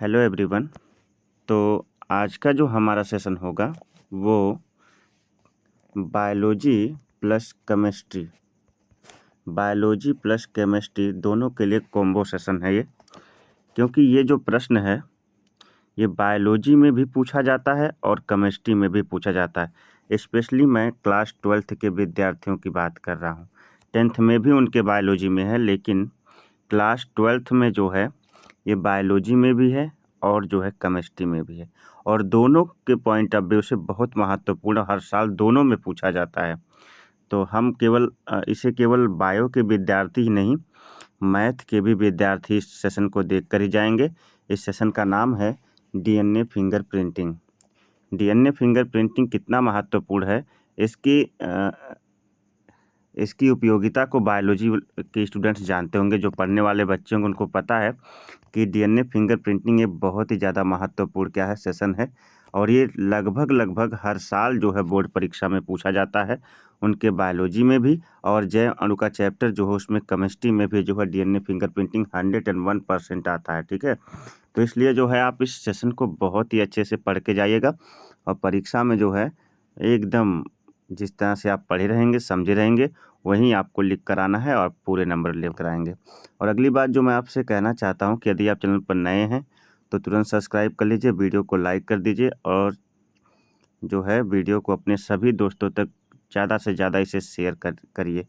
Hello everyone. तो आज का जो हमारा सेशन होगा वो बायोलॉजी प्लस केमिस्ट्री दोनों के लिए कॉम्बो सेशन है ये, क्योंकि ये जो प्रश्न है ये बायोलॉजी में भी पूछा जाता है और केमिस्ट्री में भी पूछा जाता है। स्पेशली मैं क्लास 12th के विद्यार्थियों की बात कर रहा हूँ। 10th में भी उनके बायोलॉजी में है, लेकिन क्लास 12th में जो है ये बायोलॉजी में भी है और जो है केमिस्ट्री में भी है, और दोनों के पॉइंट ऑफ व्यू से बहुत महत्वपूर्ण, हर साल दोनों में पूछा जाता है। तो हम इसे केवल बायो के विद्यार्थी ही नहीं, मैथ के भी विद्यार्थी इस सेशन को देखकर ही जाएंगे। इस सेशन का नाम है डीएनए फिंगरप्रिंटिंग। डीएनए फिंगरप्रिंटिंग कितना महत्वपूर्ण है, इसकी उपयोगिता को बायोलॉजी के स्टूडेंट्स जानते होंगे। जो पढ़ने वाले बच्चे होंगे उनको पता है कि डीएनए फिंगरप्रिंटिंग ये बहुत ही ज़्यादा महत्वपूर्ण सेशन है, और ये लगभग हर साल जो है बोर्ड परीक्षा में पूछा जाता है, उनके बायोलॉजी में भी, और जैव अणु का चैप्टर जो है उसमें केमिस्ट्री में भी जो है डीएनए फिंगरप्रिंटिंग 101% आता है। ठीक है, तो इसलिए जो है आप इस सेशन को बहुत ही अच्छे से पढ़ के जाइएगा, और परीक्षा में जो है एकदम जिस तरह से आप पढ़े रहेंगे, समझे रहेंगे, वहीं आपको लिख कर आना है और पूरे नंबर लेकर आएंगे। और अगली बात जो मैं आपसे कहना चाहता हूं कि यदि आप चैनल पर नए हैं तो तुरंत सब्सक्राइब कर लीजिए, वीडियो को लाइक कर दीजिए, और जो है वीडियो को अपने सभी दोस्तों तक ज़्यादा से ज़्यादा इसे शेयर करिए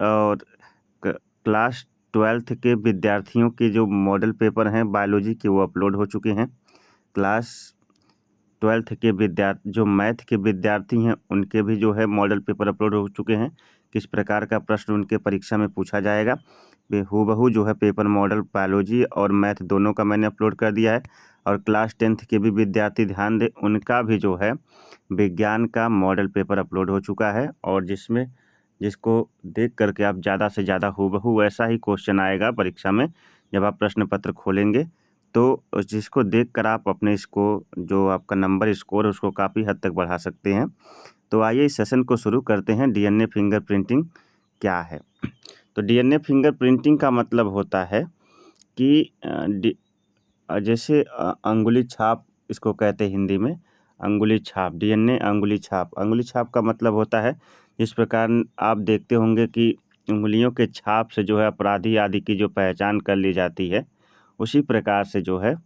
और क्लास 12th के विद्यार्थियों के जो मॉडल पेपर हैं बायोलॉजी के वो अपलोड हो चुके हैं। क्लास 12th के जो मैथ के विद्यार्थी हैं उनके भी जो है मॉडल पेपर अपलोड हो चुके हैं। किस प्रकार का प्रश्न उनके परीक्षा में पूछा जाएगा, हूबहू जो है पेपर मॉडल बायोलॉजी और मैथ दोनों का मैंने अपलोड कर दिया है। और क्लास 10th के भी विद्यार्थी ध्यान दें, उनका भी जो है विज्ञान का मॉडल पेपर अपलोड हो चुका है, और जिसको देख करके आप ज़्यादा से ज़्यादा हूबहू वैसा ही क्वेश्चन आएगा परीक्षा में जब आप प्रश्न पत्र खोलेंगे, तो जिसको देखकर आप अपने जो आपका नंबर स्कोर है उसको काफ़ी हद तक बढ़ा सकते हैं। तो आइए इस सेशन को शुरू करते हैं। डीएनए फिंगरप्रिंटिंग क्या है? तो डीएनए फिंगरप्रिंटिंग का मतलब होता है कि जैसे अंगुली छाप इसको कहते हैं हिंदी में, अंगुली छाप, डीएनए अंगुली छाप। अंगुली छाप का मतलब होता है, जिस प्रकार आप देखते होंगे कि उंगलियों के छाप से जो है अपराधी आदि की जो पहचान कर ली जाती है, उसी प्रकार से जो है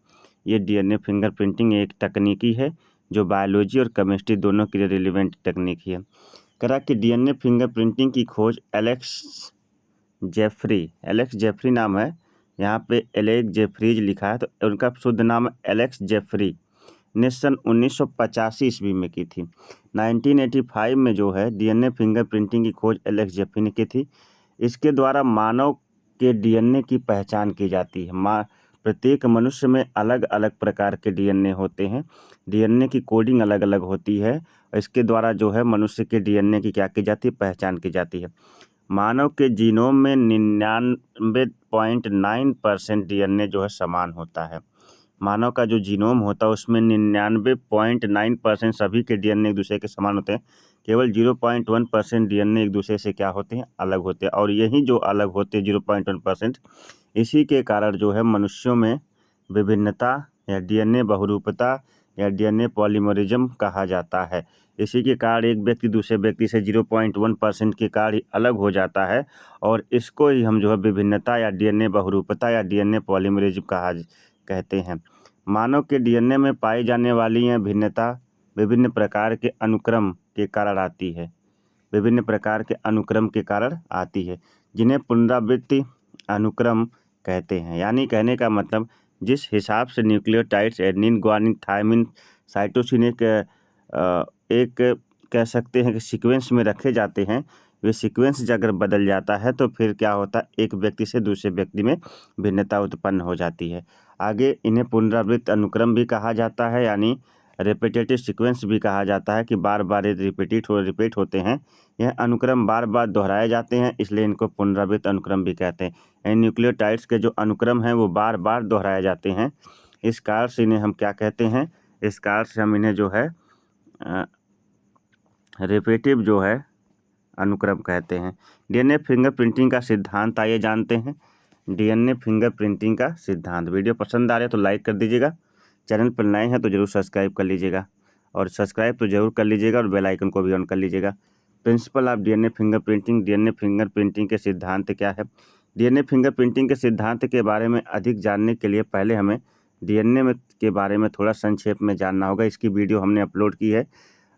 ये डीएनए फिंगरप्रिंटिंग एक तकनीकी है जो बायोलॉजी और केमिस्ट्री दोनों के लिए रिलेवेंट तकनीकी है। करा कि डीएनए फिंगरप्रिंटिंग की खोज एलेक्स जेफरी नाम है, यहाँ पे एलेक्स जेफरीज लिखा है, तो उनका शुद्ध नाम एलेक्स जेफरी ने सन 1985 ईस्वी में की थी। 1985 में जो है डीएनए फिंगरप्रिंटिंग की खोज एलेक्स जेफरी ने की थी। इसके द्वारा मानव के डीएनए की पहचान की जाती है। प्रत्येक मनुष्य में अलग अलग प्रकार के डीएनए होते हैं, डीएनए की कोडिंग अलग अलग होती है। इसके द्वारा जो है मनुष्य के डीएनए की क्या की जाती है, पहचान की जाती है। मानव के जीनोम में 99.9% डीएनए जो है समान होता है। मानव का जो जीनोम होता है उसमें 99.9% सभी के डीएनए एक दूसरे के समान होते हैं। केवल 0.1% डीएनए एक दूसरे से क्या होते हैं, अलग होते हैं। और यही जो अलग होते हैं 0.1%, इसी के कारण जो है मनुष्यों में विभिन्नता या डीएनए बहुरूपता या डीएनए पॉलीमरिज्म कहा जाता है। इसी के कारण एक व्यक्ति दूसरे व्यक्ति से 0.1% के कारण अलग हो जाता है, और इसको ही हम जो है विभिन्नता या डीएनए बहुरूपता या डीएनए पॉलीमरिज्म कहते हैं। मानव के डीएनए में पाई जाने वाली यह भिन्नता विभिन्न प्रकार के अनुक्रम के कारण आती है, जिन्हें पुनरावृत्ति अनुक्रम कहते हैं। यानी कहने का मतलब, जिस हिसाब से nucleotides adenine, guanine, thymine, cytosine एक कह सकते हैं कि सीक्वेंस में रखे जाते हैं, वे सीक्वेंस अगर बदल जाता है तो फिर क्या होता है, एक व्यक्ति से दूसरे व्यक्ति में भिन्नता उत्पन्न हो जाती है। आगे इन्हें पुनरावृत्त अनुक्रम भी कहा जाता है, यानी रिपीटेटिव सीक्वेंस भी कहा जाता है कि बार बार ये रिपीट होते हैं। यह अनुक्रम बार बार दोहराए जाते हैं, इसलिए इनको पुनरावृत्त अनुक्रम भी कहते हैं। इन न्यूक्लियोटाइड्स के जो अनुक्रम हैं वो बार बार दोहराए जाते हैं, इस कारण से इन्हें हम क्या कहते हैं, इस कारण से हम इन्हें जो है रिपीटिव जो है अनुक्रम कहते हैं। डीएनए फिंगरप्रिंटिंग का सिद्धांत आइए जानते हैं। डीएनए फिंगरप्रिंटिंग का सिद्धांत। वीडियो पसंद आ रहा है तो लाइक कर दीजिएगा, चैनल पर नए हैं तो जरूर सब्सक्राइब कर लीजिएगा, और सब्सक्राइब तो जरूर कर लीजिएगा और बेल आइकन को भी ऑन कर लीजिएगा। Principle of DNA fingerprinting. DNA fingerprinting के सिद्धांत क्या है? डीएनए फिंगरप्रिंटिंग के सिद्धांत के बारे में अधिक जानने के लिए पहले हमें डीएनए में के बारे में थोड़ा संक्षेप में जानना होगा। इसकी वीडियो हमने अपलोड की है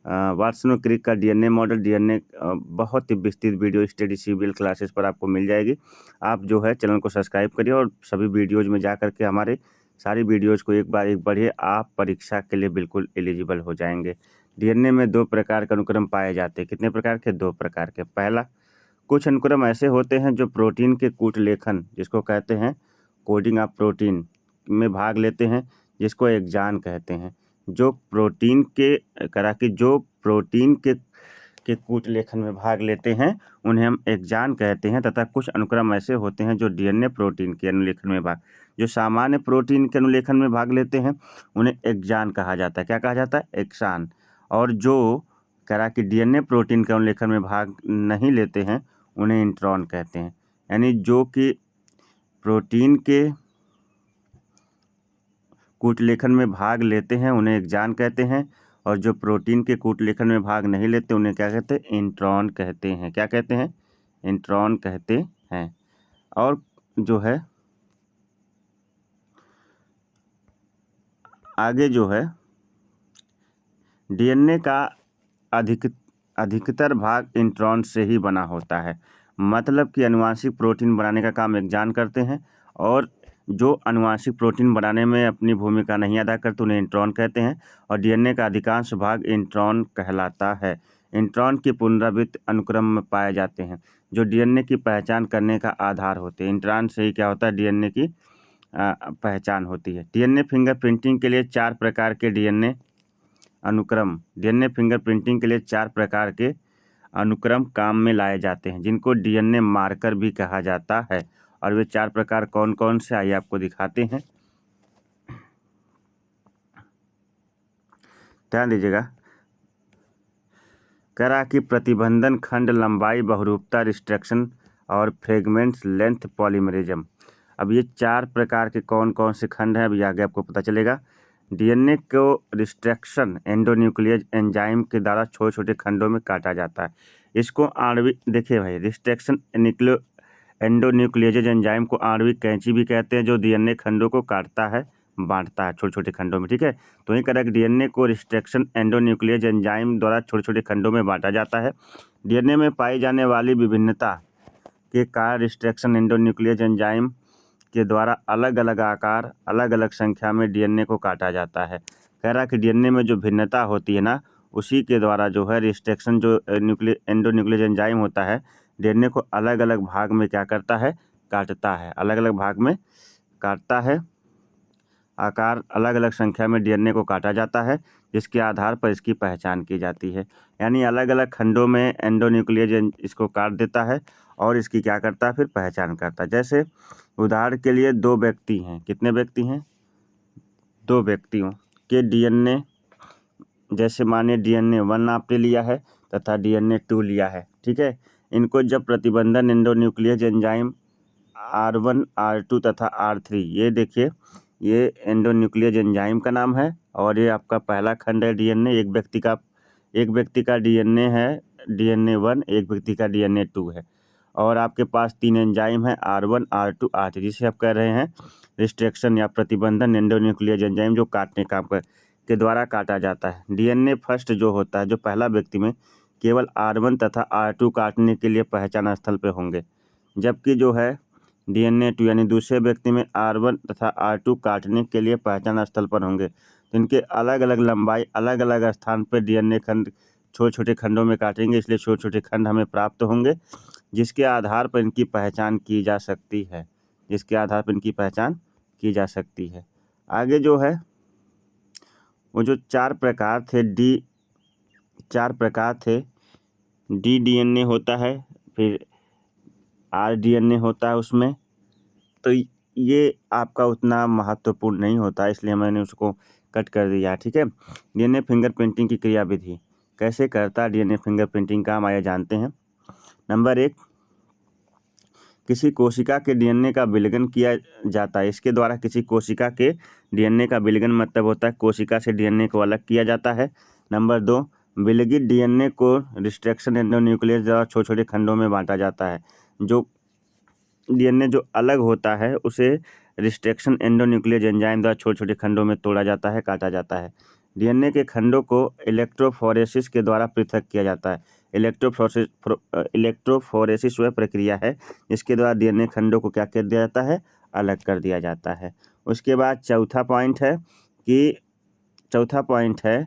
वाटसन और क्रिक का डीएनए मॉडल। डीएनए बहुत ही विस्तृत वीडियो स्टडी सिविल क्लासेस पर आपको मिल जाएगी। आप जो है चैनल को सब्सक्राइब करिए और सभी वीडियोज में जा करके हमारे सारी वीडियोज को एक पढ़िए, आप परीक्षा के लिए बिल्कुल एलिजिबल हो जाएंगे। डीएनए में 2 प्रकार के अनुक्रम पाए जाते हैं। कितने प्रकार के? 2 प्रकार के। पहला, कुछ अनुक्रम ऐसे होते हैं जो प्रोटीन के कूट लेखन, जिसको कहते हैं कोडिंग ऑफ प्रोटीन, में भाग लेते हैं, जिसको एक्सॉन कहते हैं। जो प्रोटीन के कूट लेखन में भाग लेते हैं उन्हें हम एक्सॉन कहते हैं। तथा कुछ अनुक्रम ऐसे होते हैं जो डीएनए प्रोटीन के अनुलेखन में जो सामान्य प्रोटीन के अनुलेखन में भाग लेते हैं उन्हें एक्सॉन कहा जाता है। क्या कहा जाता है? एक्सॉन। और जो कि डीएनए प्रोटीन के अनुलेखन में भाग नहीं लेते हैं उन्हें इंट्रॉन कहते हैं। यानी जो कि प्रोटीन के कूट लेखन में भाग लेते हैं उन्हें एक्सॉन कहते हैं, और जो प्रोटीन के कूट लेखन में भाग नहीं लेते उन्हें क्या कहते हैं? इंट्रॉन कहते हैं। क्या कहते हैं? इंट्रॉन कहते हैं। और जो है आगे जो है डीएनए का अधिकतर भाग इंट्रॉन से ही बना होता है। मतलब कि अनुवांशिक प्रोटीन बनाने का काम एक्सॉन करते हैं, और जो अनुवांशिक प्रोटीन बनाने में अपनी भूमिका नहीं अदा करते उन्हें इंट्रॉन कहते हैं। और डीएनए का अधिकांश भाग इंट्रॉन कहलाता है। इंट्रॉन के पुनरावृत्त अनुक्रम में पाए जाते हैं जो डीएनए की पहचान करने का आधार होते हैं। इंट्रॉन से ही क्या होता है? डीएनए की पहचान होती है। डीएनए फिंगरप्रिंटिंग के लिए 4 प्रकार के डीएनए फिंगरप्रिंटिंग के लिए 4 प्रकार के अनुक्रम काम में लाए जाते हैं, जिनको डीएनए मार्कर भी कहा जाता है। और वे 4 प्रकार कौन कौन से, आइए आपको दिखाते हैं। ध्यान दीजिएगा। कह रहा कि प्रतिबंधन खंड लंबाई, बहुरूपता, रिस्ट्रिक्शन और फ्रेगमेंट्स लेंथ पॉलीमरेज्म। अब ये 4 प्रकार के कौन कौन से खंड हैं अभी आगे आपको पता चलेगा। डीएनए को रिस्ट्रिक्शन एंडोन्यूक्लियेज एंजाइम के द्वारा छोटे छोटे खंडों में काटा जाता है। इसको आणविक, देखिए भाई, रिस्ट्रिक्शन एंडोन्यूक्लियेज एंजाइम को आणविक कैंची भी कहते हैं, जो डीएनए खंडों को काटता है, बांटता है छोटे छोटे खंडों में। ठीक है, तो वहीं करेक्ट, डीएनए को रिस्ट्रिक्शन एंडोन्यूक्लियेज एंजाइम द्वारा छोटे छोटे खंडों में बांटा जाता है। डीएनए में पाई जाने वाली विभिन्नता के कारण रिस्ट्रिक्शन एंडोन्यूक्लियेज एंजाइम के द्वारा अलग अलग आकार, अलग अलग संख्या में डीएनए को काटा जाता है। कह रहा कि डीएनए में जो भिन्नता होती है ना, उसी के द्वारा जो है रिस्ट्रिक्शन जो एंडोन्यूक्लियेज एंजाइम होता है, डीएनए को अलग अलग भाग में क्या करता है? काटता है। अलग अलग भाग में काटता है, आकार अलग अलग संख्या में डीएनए को काटा जाता है, जिसके आधार पर इसकी पहचान की जाती है। यानी अलग अलग खंडों में एंडोन्यूक्लियेज इसको काट देता है और इसकी क्या करता है? फिर पहचान करता है। जैसे उदाहरण के लिए 2 व्यक्ति हैं। कितने व्यक्ति हैं? 2 व्यक्तियों के डीएनए, जैसे मानिए डीएनए 1 आपने लिया है तथा डीएनए 2 लिया है। ठीक है, इनको जब प्रतिबंधन एंडोन्यूक्लियेज एंजाइम R1, R2 तथा R3, ये देखिए, ये एंडोन्यूक्लियेज एंजाइम का नाम है, और ये आपका पहला खंड है डीएनए। एक व्यक्ति का डीएनए है डीएनए 1, एक व्यक्ति का डीएनए 2 है, और आपके पास 3 एंजाइम है R1, R2, R3, जिसे आप कह रहे हैं रिस्ट्रिक्शन या प्रतिबंधन एंडोन्यूक्लियेज एंजाइम, जो काटने काम के द्वारा काटा जाता है। डीएनए फर्स्ट जो होता है, जो पहला व्यक्ति में केवल R1 तथा R2 काटने के लिए पहचान स्थल पे होंगे, जबकि जो है डीएनए 2 यानी दूसरे व्यक्ति में R1 तथा R2 काटने के लिए पहचान स्थल पर होंगे। तो इनके अलग अलग लंबाई, अलग अलग स्थान पर डीएनए खंड छोटे छोटे खंडों में काटेंगे, इसलिए छोटे छोटे खंड हमें प्राप्त होंगे, जिसके आधार पर इनकी पहचान की जा सकती है। आगे जो है वो जो 4 प्रकार थे, डी डीएनए होता है, फिर आर डीएनए होता है उसमें, तो ये आपका उतना महत्वपूर्ण नहीं होता, इसलिए मैंने उसको कट कर दिया। ठीक है, डीएनए फिंगरप्रिंटिंग की क्रियाविधि कैसे करता है डीएनए फिंगरप्रिंटिंग काम, आइए जानते हैं। नंबर 1, किसी कोशिका के डीएनए का विलयन किया जाता है। इसके द्वारा किसी कोशिका के डीएनए का विलयन मतलब होता है कोशिका से डीएनए को अलग किया जाता है। नंबर 2, विलगित डीएनए को रिस्ट्रक्शन एंडोन्यूक्लियस द्वारा छोटे छोटे खंडों में बांटा जाता है। जो डीएनए जो अलग होता है उसे रिस्ट्रक्शन एंडोन्यूक्लियस एंजाइम द्वारा छोटे छोटे खंडों में तोड़ा जाता है, काटा जाता है। डीएनए के खंडों को इलेक्ट्रोफोरेसिस के द्वारा पृथक किया जाता है। इलेक्ट्रोफोरेसिस वह प्रक्रिया है जिसके द्वारा डीएनए खंडों को क्या कर दिया जाता है, अलग कर दिया जाता है। उसके बाद चौथा पॉइंट है,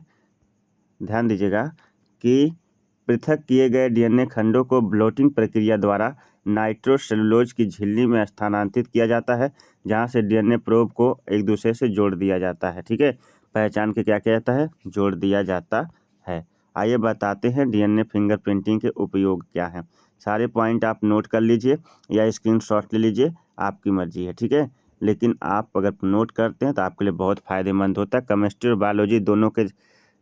ध्यान दीजिएगा कि पृथक किए गए डीएनए खंडों को ब्लोटिंग प्रक्रिया द्वारा नाइट्रोसेलुलोज की झिल्ली में स्थानांतरित किया जाता है, जहां से डीएनए प्रोब को एक दूसरे से जोड़ दिया जाता है। ठीक है, पहचान के क्या किया जाता है, जोड़ दिया जाता है। आइए बताते हैं डीएनए फिंगरप्रिंटिंग के उपयोग क्या हैं। सारे पॉइंट आप नोट कर लीजिए या स्क्रीनशॉट ले लीजिए, आपकी मर्जी है। ठीक है, लेकिन आप अगर नोट करते हैं तो आपके लिए बहुत फ़ायदेमंद होता है। केमिस्ट्री और बायोलॉजी दोनों के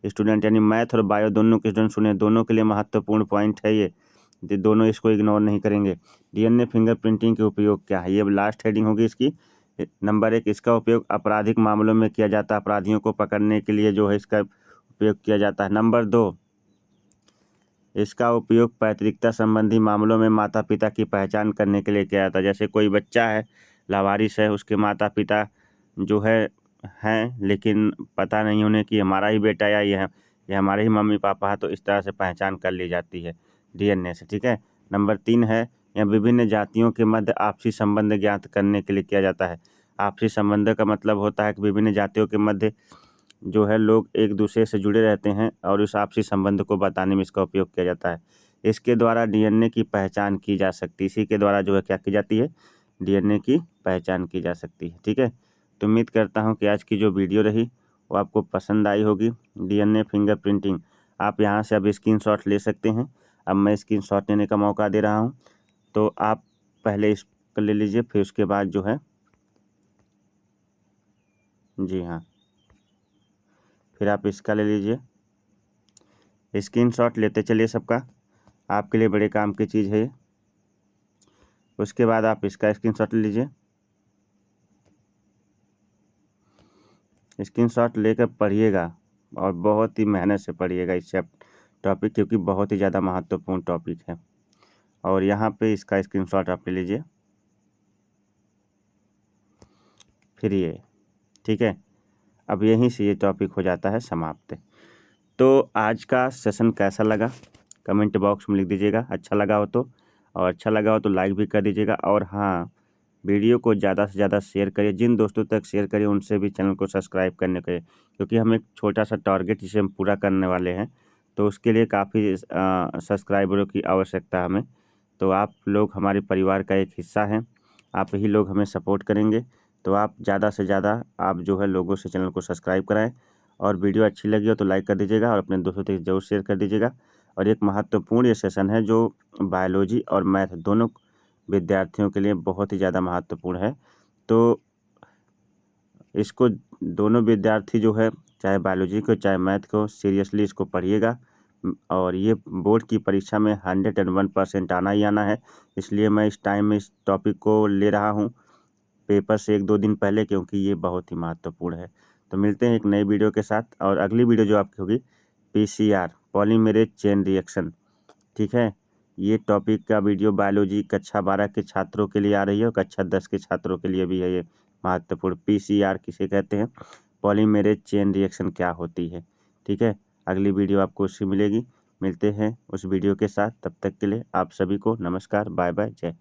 स्टूडेंट यानी मैथ और बायो दोनों के स्टूडेंट सुने, दोनों के लिए महत्वपूर्ण पॉइंट है ये दोनों, इसको इग्नोर नहीं करेंगे। डीएनए फिंगरप्रिंटिंग के उपयोग क्या है, ये लास्ट हेडिंग होगी इसकी। नंबर 1, इसका उपयोग आपराधिक मामलों में किया जाता है, अपराधियों को पकड़ने के लिए जो है इसका उपयोग किया जाता है। नंबर 2, इसका उपयोग पैतृकता संबंधी मामलों में माता पिता की पहचान करने के लिए किया जाता है। जैसे कोई बच्चा है, लावारिस है, उसके माता पिता जो है हैं लेकिन पता नहीं उन्हें कि हमारा ही बेटा या ये हमारे ही मम्मी पापा है, तो इस तरह से पहचान कर ली जाती है डीएनए से। ठीक है, नंबर 3 है, यह विभिन्न जातियों के मध्य आपसी संबंध ज्ञात करने के लिए किया जाता है। आपसी संबंध का मतलब होता है कि विभिन्न जातियों के मध्य जो है लोग एक दूसरे से जुड़े रहते हैं और उस आपसी संबंध को बताने में इसका उपयोग किया जाता है। इसके द्वारा डीएनए की पहचान की जा सकती है। इसी के द्वारा जो है क्या की जाती है, डीएनए की पहचान की जा सकती है। ठीक है, तो उम्मीद करता हूँ कि आज की जो वीडियो रही वो आपको पसंद आई होगी। डीएनए फिंगरप्रिंटिंग आप यहाँ से अब स्क्रीनशॉट ले सकते हैं। अब मैं स्क्रीनशॉट लेने का मौका दे रहा हूँ, तो आप पहले इसको ले लीजिए, फिर उसके बाद जो है, जी हाँ, फिर आप इसका ले लीजिए। स्क्रीनशॉट लेते चलिए सबका, आपके लिए बड़े काम की चीज़ है ये। उसके बाद आप इसका स्क्रीनशॉट ले लीजिए। स्क्रीनशॉट लेकर पढ़िएगा और बहुत ही मेहनत से पढ़िएगा इस टॉपिक, क्योंकि बहुत ही ज़्यादा महत्वपूर्ण टॉपिक है। और यहाँ पे इसका स्क्रीनशॉट आप ले लीजिए, फिर ये, ठीक है। अब यहीं से ये टॉपिक हो जाता है समाप्त। तो आज का सेशन कैसा लगा कमेंट बॉक्स में लिख दीजिएगा, अच्छा लगा हो तो, और अच्छा लगा हो तो लाइक भी कर दीजिएगा। और हाँ, वीडियो को ज़्यादा से ज़्यादा शेयर करिए, जिन दोस्तों तक शेयर करिए उनसे भी चैनल को सब्सक्राइब करने के, क्योंकि हम एक छोटा सा टारगेट जिसे हम पूरा करने वाले हैं, तो उसके लिए काफ़ी सब्सक्राइबरों की आवश्यकता है हमें। तो आप लोग हमारे परिवार का एक हिस्सा हैं, आप ही लोग हमें सपोर्ट करेंगे। तो आप ज़्यादा से ज़्यादा आप जो है लोगों से चैनल को सब्सक्राइब कराएँ, और वीडियो अच्छी लगी हो तो लाइक कर दीजिएगा और अपने दोस्तों तक ज़रूर शेयर कर दीजिएगा। और एक महत्वपूर्ण ये सेशन है जो बायोलॉजी और मैथ दोनों विद्यार्थियों के लिए बहुत ही ज़्यादा महत्वपूर्ण है। तो इसको दोनों विद्यार्थी जो है, चाहे बायोलॉजी को चाहे मैथ को, सीरियसली इसको पढ़िएगा। और ये बोर्ड की परीक्षा में 101% आना ही आना है, इसलिए मैं इस टाइम में इस टॉपिक को ले रहा हूँ पेपर से 1-2 दिन पहले, क्योंकि ये बहुत ही महत्वपूर्ण है। तो मिलते हैं एक नई वीडियो के साथ, और अगली वीडियो जो आपकी होगी पीसीआर, पॉलीमेरेज चेन रिएक्शन। ठीक है, ये टॉपिक का वीडियो बायोलॉजी कक्षा 12 के छात्रों के लिए आ रही है और कक्षा 10 के छात्रों के लिए भी है ये महत्वपूर्ण। पीसीआर किसे कहते हैं, पॉलीमेरेज चेन रिएक्शन क्या होती है। ठीक है, अगली वीडियो आपको उससे मिलेगी। मिलते हैं उस वीडियो के साथ, तब तक के लिए आप सभी को नमस्कार, बाय बाय, जय।